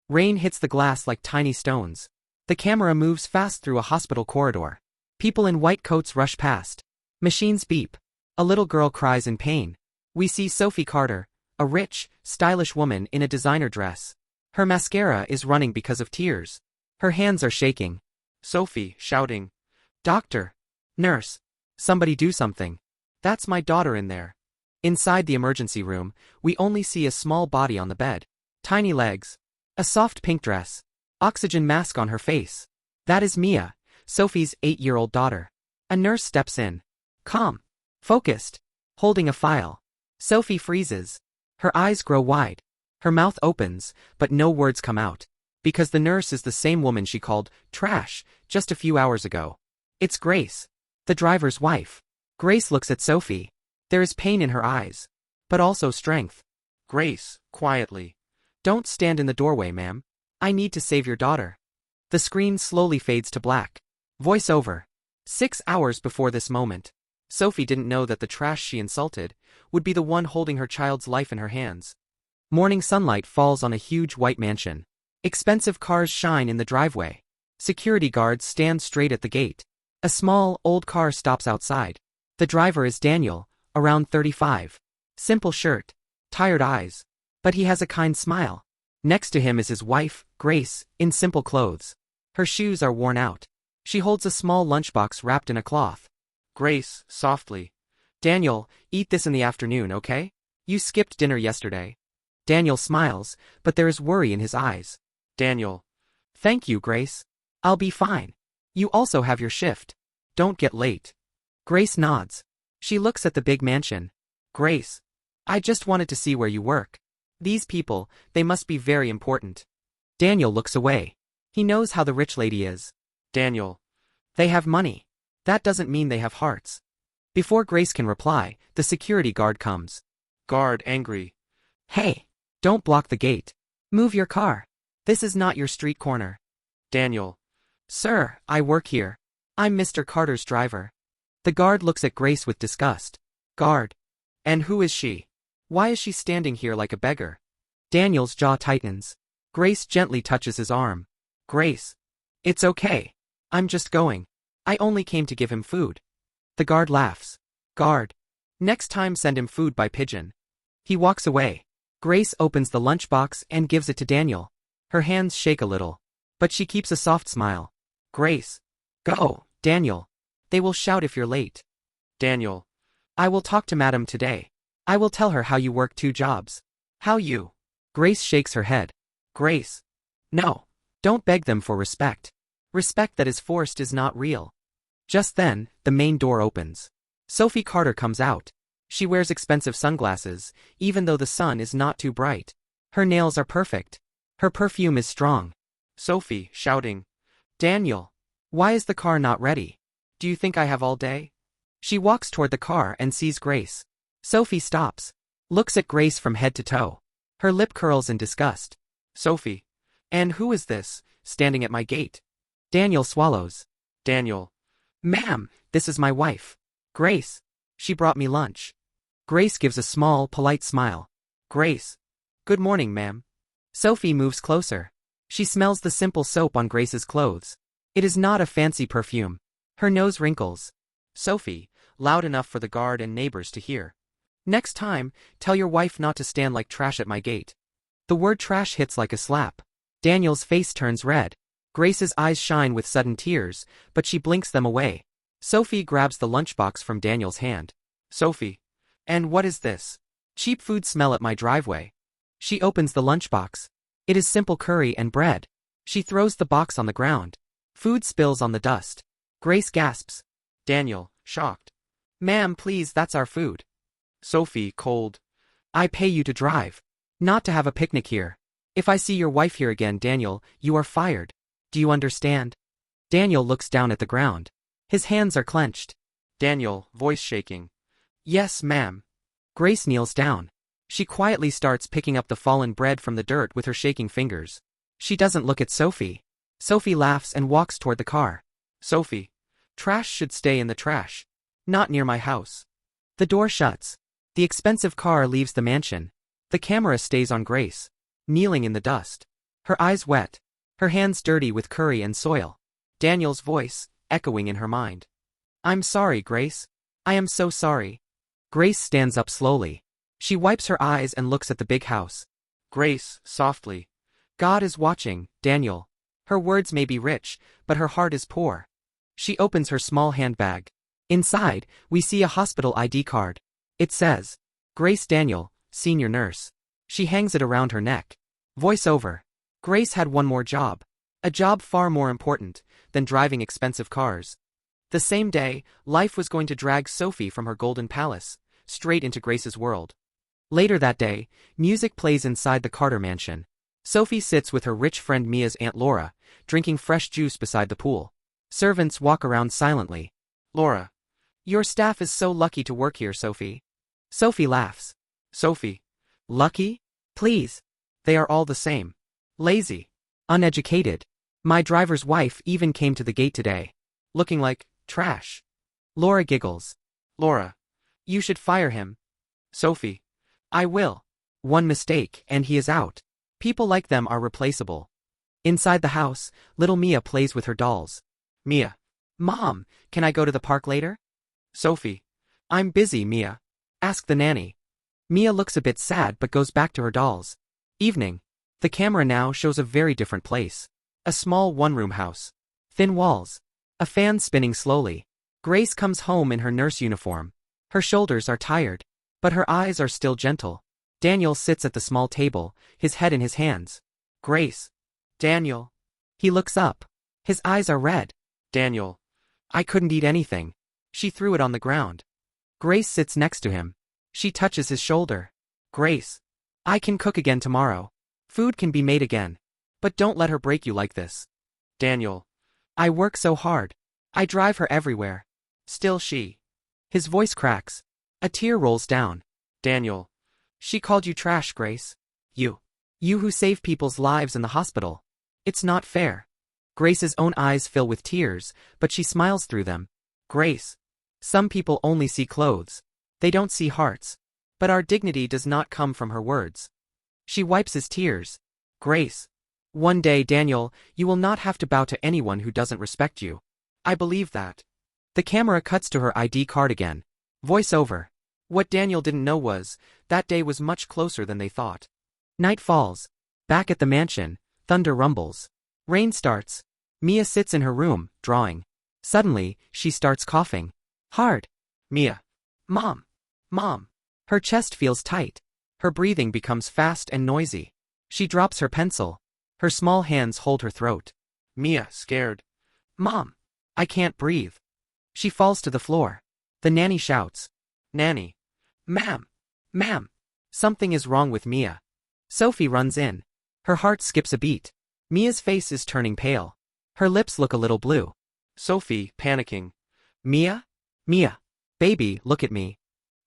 Rain hits the glass like tiny stones. The camera moves fast through a hospital corridor. People in white coats rush past. Machines beep. A little girl cries in pain. We see Sophie Carter, a rich, stylish woman in a designer dress. Her mascara is running because of tears. Her hands are shaking. Sophie, shouting. Doctor. Nurse. Somebody do something. That's my daughter in there. Inside the emergency room, we only see a small body on the bed. Tiny legs. A soft pink dress. Oxygen mask on her face. That is Mia, Sophie's 8-year-old daughter. A nurse steps in. Calm. Focused. Holding a file. Sophie freezes. Her eyes grow wide. Her mouth opens, but no words come out. Because the nurse is the same woman she called trash just a few hours ago. It's Grace, the driver's wife. Grace looks at Sophie. There is pain in her eyes. But also strength. Grace, quietly. Don't stand in the doorway, ma'am. I need to save your daughter. The screen slowly fades to black. Voice over. 6 hours before this moment. Sophie didn't know that the trash she insulted would be the one holding her child's life in her hands. Morning sunlight falls on a huge white mansion. Expensive cars shine in the driveway. Security guards stand straight at the gate. A small, old car stops outside. The driver is Daniel, around 35. Simple shirt. Tired eyes. But he has a kind smile. Next to him is his wife, Grace, in simple clothes. Her shoes are worn out. She holds a small lunchbox wrapped in a cloth. Grace, softly. Daniel, eat this in the afternoon, okay? You skipped dinner yesterday. Daniel smiles, but there is worry in his eyes. Daniel. Thank you, Grace. I'll be fine. You also have your shift. Don't get late. Grace nods. She looks at the big mansion. Grace. I just wanted to see where you work. These people, they must be very important. Daniel looks away. He knows how the rich lady is. Daniel. They have money. That doesn't mean they have hearts. Before Grace can reply, the security guard comes. Guard angry. Hey. Don't block the gate. Move your car. This is not your street corner. Daniel. Sir, I work here. I'm Mr. Carter's driver. The guard looks at Grace with disgust. Guard. And who is she? Why is she standing here like a beggar? Daniel's jaw tightens. Grace gently touches his arm. Grace. It's okay. I'm just going. I only came to give him food. The guard laughs. Guard. Next time send him food by pigeon. He walks away. Grace opens the lunchbox and gives it to Daniel. Her hands shake a little. But she keeps a soft smile. Grace. Go, Daniel. They will shout if you're late. Daniel. I will talk to Madam today. I will tell her how you work 2 jobs. How you? Grace shakes her head. Grace. No. Don't beg them for respect. Respect that is forced is not real. Just then, the main door opens. Sophie Carter comes out. She wears expensive sunglasses, even though the sun is not too bright. Her nails are perfect. Her perfume is strong. Sophie, shouting. Daniel. Why is the car not ready? Do you think I have all day? She walks toward the car and sees Grace. Sophie stops. Looks at Grace from head to toe. Her lip curls in disgust. Sophie. And who is this, standing at my gate? Daniel swallows. Daniel. Ma'am, this is my wife. Grace. She brought me lunch. Grace gives a small, polite smile. Grace. Good morning, ma'am. Sophie moves closer. She smells the simple soap on Grace's clothes. It is not a fancy perfume. Her nose wrinkles. Sophie, loud enough for the guard and neighbors to hear. Next time, tell your wife not to stand like trash at my gate. The word trash hits like a slap. Daniel's face turns red. Grace's eyes shine with sudden tears, but she blinks them away. Sophie grabs the lunchbox from Daniel's hand. Sophie. And what is this? Cheap food smell at my driveway. She opens the lunchbox. It is simple curry and bread. She throws the box on the ground. Food spills on the dust. Grace gasps. Daniel, shocked. Ma'am, please, that's our food. Sophie, cold. I pay you to drive. Not to have a picnic here. If I see your wife here again, Daniel, you are fired. Do you understand? Daniel looks down at the ground. His hands are clenched. Daniel, voice shaking. Yes, ma'am. Grace kneels down. She quietly starts picking up the fallen bread from the dirt with her shaking fingers. She doesn't look at Sophie. Sophie laughs and walks toward the car. Sophie. Trash should stay in the trash. Not near my house. The door shuts. The expensive car leaves the mansion. The camera stays on Grace, kneeling in the dust. Her eyes wet. Her hands dirty with curry and soil. Daniel's voice, echoing in her mind. I'm sorry, Grace. I am so sorry. Grace stands up slowly. She wipes her eyes and looks at the big house. Grace, softly. God is watching, Daniel. Her words may be rich, but her heart is poor. She opens her small handbag. Inside, we see a hospital ID card. It says, Grace Daniel, senior nurse. She hangs it around her neck. Voiceover. Grace had one more job. A job far more important than driving expensive cars. The same day, life was going to drag Sophie from her golden palace, straight into Grace's world. Later that day, music plays inside the Carter mansion. Sophie sits with her rich friend Mia's Aunt Laura, drinking fresh juice beside the pool. Servants walk around silently. Laura. Your staff is so lucky to work here, Sophie. Sophie laughs. Sophie. Lucky? Please. They are all the same. Lazy. Uneducated. My driver's wife even came to the gate today. Looking like trash. Laura giggles. Laura. You should fire him. Sophie. I will. One mistake, and he is out. People like them are replaceable. Inside the house, little Mia plays with her dolls. Mia. Mom, can I go to the park later? Sophie. I'm busy, Mia. Ask the nanny. Mia looks a bit sad but goes back to her dolls. Evening. The camera now shows a very different place. A small one-room house. Thin walls. A fan spinning slowly. Grace comes home in her nurse uniform. Her shoulders are tired, but her eyes are still gentle. Daniel sits at the small table, his head in his hands. Grace. Daniel. He looks up. His eyes are red. Daniel. I couldn't eat anything. She threw it on the ground. Grace sits next to him. She touches his shoulder. Grace. I can cook again tomorrow. Food can be made again. But don't let her break you like this. Daniel. I work so hard. I drive her everywhere. Still she. His voice cracks. A tear rolls down. Daniel. She called you trash, Grace. You. You who save people's lives in the hospital. It's not fair. Grace's own eyes fill with tears, but she smiles through them. Grace. Some people only see clothes. They don't see hearts. But our dignity does not come from her words. She wipes his tears. Grace. One day, Daniel, you will not have to bow to anyone who doesn't respect you. I believe that. The camera cuts to her ID card again. Voice over. What Daniel didn't know was, that day was much closer than they thought. Night falls. Back at the mansion, thunder rumbles. Rain starts. Mia sits in her room, drawing. Suddenly, she starts coughing. Hard. Mia. Mom. Mom. Her chest feels tight. Her breathing becomes fast and noisy. She drops her pencil. Her small hands hold her throat. Mia, scared. Mom. I can't breathe. She falls to the floor. The nanny shouts. Nanny. Ma'am. Ma'am. Something is wrong with Mia. Sophie runs in. Her heart skips a beat. Mia's face is turning pale. Her lips look a little blue. Sophie, panicking. Mia? Mia. Baby, look at me.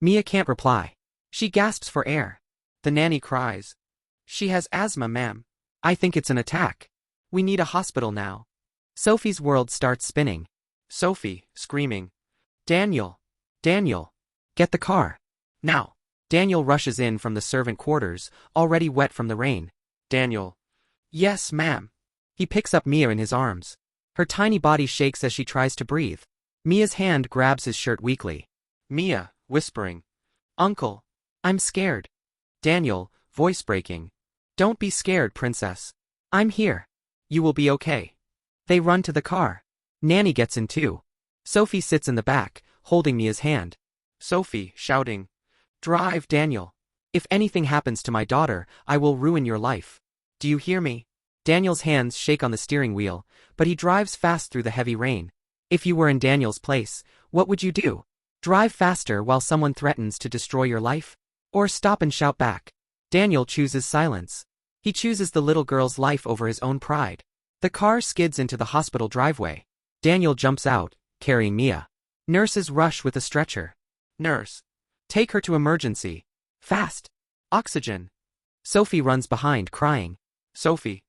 Mia can't reply. She gasps for air. The nanny cries. She has asthma, ma'am. I think it's an attack. We need a hospital now. Sophie's world starts spinning. Sophie, screaming. Daniel. Daniel. Get the car. Now. Daniel rushes in from the servant quarters, already wet from the rain. Daniel. Yes, ma'am. He picks up Mia in his arms. Her tiny body shakes as she tries to breathe. Mia's hand grabs his shirt weakly. Mia, whispering. Uncle. I'm scared. Daniel, voice breaking. Don't be scared, princess. I'm here. You will be okay. They run to the car. Nanny gets in too. Sophie sits in the back, holding Mia's hand. Sophie, shouting. Drive, Daniel. If anything happens to my daughter, I will ruin your life. Do you hear me? Daniel's hands shake on the steering wheel, but he drives fast through the heavy rain. If you were in Daniel's place, what would you do? Drive faster while someone threatens to destroy your life? Or stop and shout back? Daniel chooses silence. He chooses the little girl's life over his own pride. The car skids into the hospital driveway. Daniel jumps out, carrying Mia. Nurses rush with a stretcher. Nurse. Take her to emergency. Fast. Oxygen. Sophie runs behind, crying. Sophie.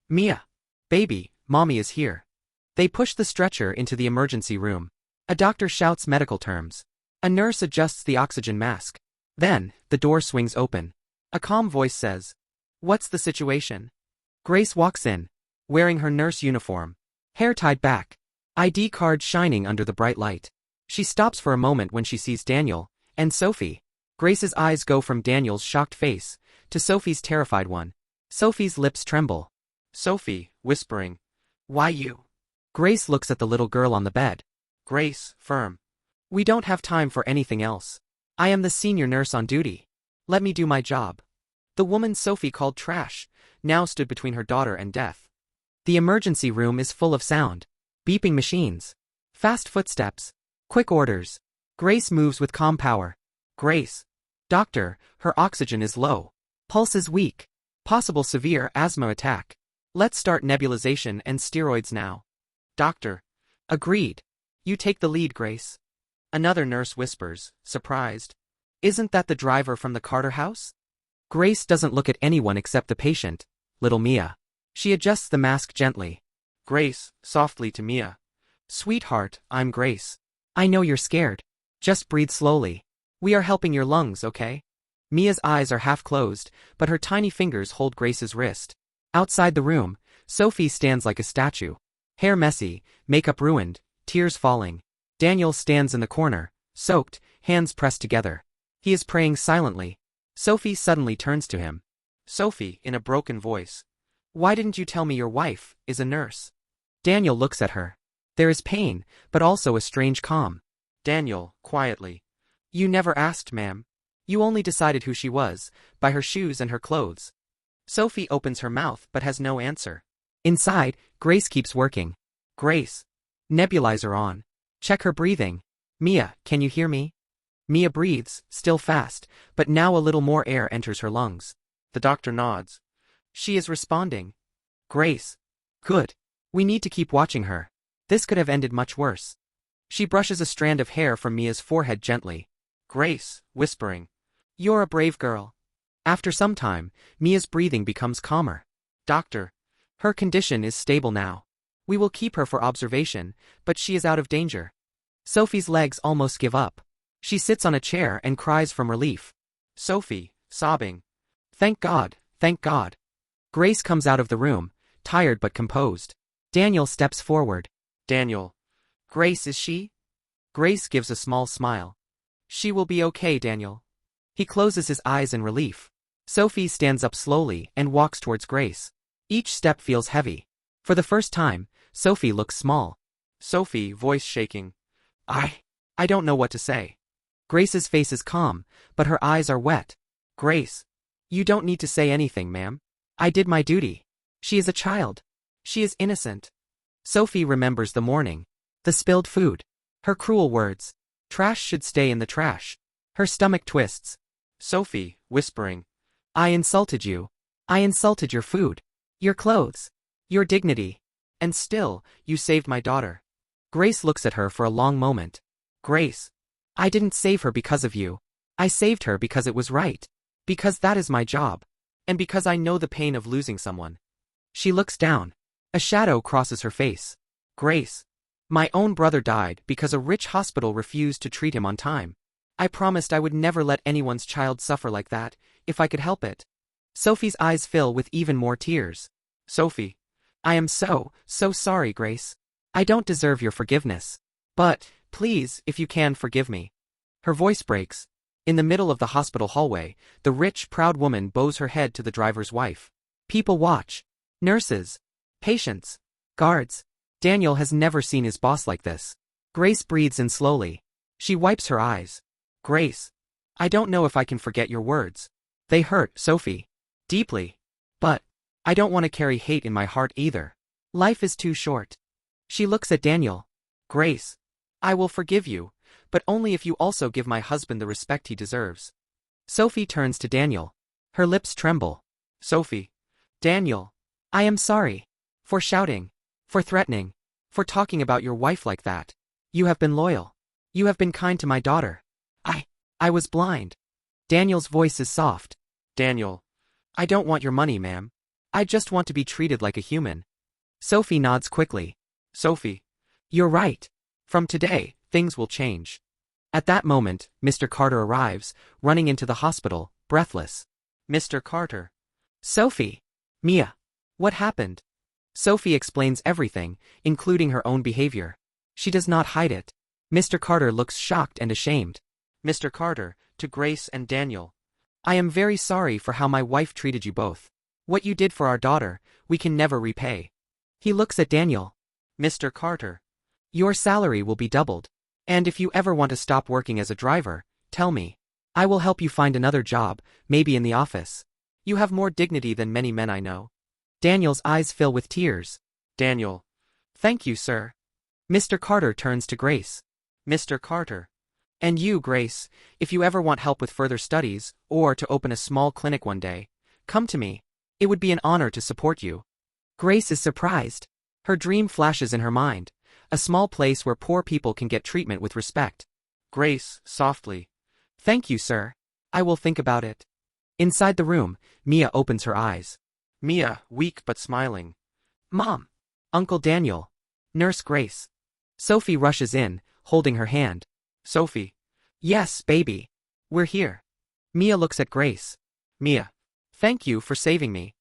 Mia. Baby, mommy is here. They push the stretcher into the emergency room. A doctor shouts medical terms. A nurse adjusts the oxygen mask. Then, the door swings open. A calm voice says. What's the situation? Grace walks in, wearing her nurse uniform, hair tied back, ID card shining under the bright light. She stops for a moment when she sees Daniel and Sophie. Grace's eyes go from Daniel's shocked face to Sophie's terrified one. Sophie's lips tremble. Sophie, whispering, "Why you?" Grace looks at the little girl on the bed. Grace, firm. "We don't have time for anything else. I am the senior nurse on duty. Let me do my job." The woman Sophie called trash now stood between her daughter and death. The emergency room is full of sound. Beeping machines. Fast footsteps. Quick orders. Grace moves with calm power. Grace. "Doctor, her oxygen is low. Pulse is weak. Possible severe asthma attack. Let's start nebulization and steroids now." "Doctor." "Agreed. You take the lead, Grace." Another nurse whispers, surprised. "Isn't that the driver from the Carter house?" Grace doesn't look at anyone except the patient, little Mia. She adjusts the mask gently. Grace, softly to Mia. "Sweetheart, I'm Grace. I know you're scared. Just breathe slowly. We are helping your lungs, okay?" Mia's eyes are half closed, but her tiny fingers hold Grace's wrist. Outside the room, Sophie stands like a statue. Hair messy, makeup ruined, tears falling. Daniel stands in the corner, soaked, hands pressed together. He is praying silently. Sophie suddenly turns to him. Sophie, in a broken voice. "Why didn't you tell me your wife is a nurse?" Daniel looks at her. There is pain, but also a strange calm. Daniel, quietly. "You never asked, ma'am. You only decided who she was, by her shoes and her clothes." Sophie opens her mouth but has no answer. Inside, Grace keeps working. Grace. Nebulizer on. Check her breathing. "Mia, can you hear me?" Mia breathes, still fast, but now a little more air enters her lungs. The doctor nods. She is responding. Grace. Good. We need to keep watching her. This could have ended much worse. She brushes a strand of hair from Mia's forehead gently. Grace, whispering. "You're a brave girl." After some time, Mia's breathing becomes calmer. "Doctor. Her condition is stable now. We will keep her for observation, but she is out of danger." Sophie's legs almost give up. She sits on a chair and cries from relief. Sophie, sobbing. "Thank God, thank God." Grace comes out of the room, tired but composed. Daniel steps forward. Daniel. "Grace, is she?" Grace gives a small smile. "She will be okay, Daniel." He closes his eyes in relief. Sophie stands up slowly and walks towards Grace. Each step feels heavy. For the first time, Sophie looks small. Sophie, voice shaking. I don't know what to say." Grace's face is calm, but her eyes are wet. "Grace. You don't need to say anything, ma'am. I did my duty. She is a child. She is innocent." Sophie remembers the morning. The spilled food. Her cruel words. Trash should stay in the trash. Her stomach twists. Sophie, whispering. "I insulted you. I insulted your food. Your clothes. Your dignity. And still, you saved my daughter." Grace looks at her for a long moment. Grace. "I didn't save her because of you. I saved her because it was right. Because that is my job. And because I know the pain of losing someone." She looks down. A shadow crosses her face. Grace. "My own brother died because a rich hospital refused to treat him on time. I promised I would never let anyone's child suffer like that, if I could help it." Sophie's eyes fill with even more tears. Sophie. "I am so sorry, Grace. I don't deserve your forgiveness. But, please, if you can, forgive me." Her voice breaks. In the middle of the hospital hallway, the rich, proud woman bows her head to the driver's wife. People watch. Nurses. Patients. Guards. Daniel has never seen his boss like this. Grace breathes in slowly. She wipes her eyes. Grace. "I don't know if I can forget your words. They hurt, Sophie. Deeply. But I don't want to carry hate in my heart either. Life is too short." She looks at Daniel. Grace. "I will forgive you, but only if you also give my husband the respect he deserves." Sophie turns to Daniel. Her lips tremble. Sophie. "Daniel. I am sorry. For shouting. For threatening. For talking about your wife like that. You have been loyal. You have been kind to my daughter. I was blind." Daniel's voice is soft. Daniel. "I don't want your money, ma'am. I just want to be treated like a human." Sophie nods quickly. Sophie. "You're right. From today, things will change." At that moment, Mr. Carter arrives, running into the hospital, breathless. Mr. Carter. "Sophie. Mia." What happened? Sophie explains everything, including her own behavior. She does not hide it. Mr. Carter looks shocked and ashamed. Mr. Carter, to Grace and Daniel. I am very sorry for how my wife treated you both. What you did for our daughter, we can never repay. He looks at Daniel. Mr. Carter. Your salary will be doubled. And if you ever want to stop working as a driver, tell me. I will help you find another job, maybe in the office. You have more dignity than many men I know. Daniel's eyes fill with tears. Daniel. Thank you, sir. Mr. Carter turns to Grace. Mr. Carter. And you, Grace, if you ever want help with further studies, or to open a small clinic one day, come to me. It would be an honor to support you. Grace is surprised. Her dream flashes in her mind. A small place where poor people can get treatment with respect. Grace, softly. Thank you, sir. I will think about it. Inside the room, Mia opens her eyes. Mia, weak but smiling. Mom. Uncle Daniel. Nurse Grace. Sophie rushes in, holding her hand. Sophie. Yes, baby. We're here. Mia looks at Grace. Mia. Thank you for saving me.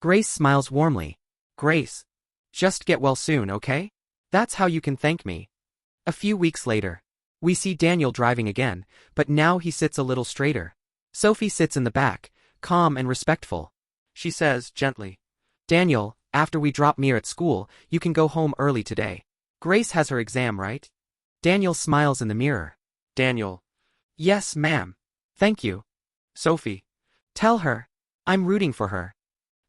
Grace smiles warmly. Grace. Just get well soon, okay? That's how you can thank me. A few weeks later. We see Daniel driving again, but now he sits a little straighter. Sophie sits in the back, calm and respectful. She says, gently. Daniel, after we drop Mia at school, you can go home early today. Grace has her exam, right? Daniel smiles in the mirror. Daniel. Yes, ma'am. Thank you. Sophie. Tell her. I'm rooting for her.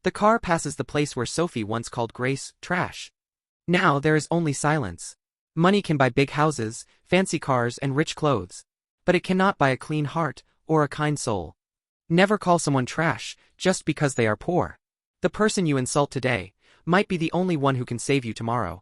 The car passes the place where Sophie once called Grace trash. Now there is only silence. Money can buy big houses, fancy cars and rich clothes. But it cannot buy a clean heart, or a kind soul. Never call someone trash, just because they are poor. The person you insult today, might be the only one who can save you tomorrow.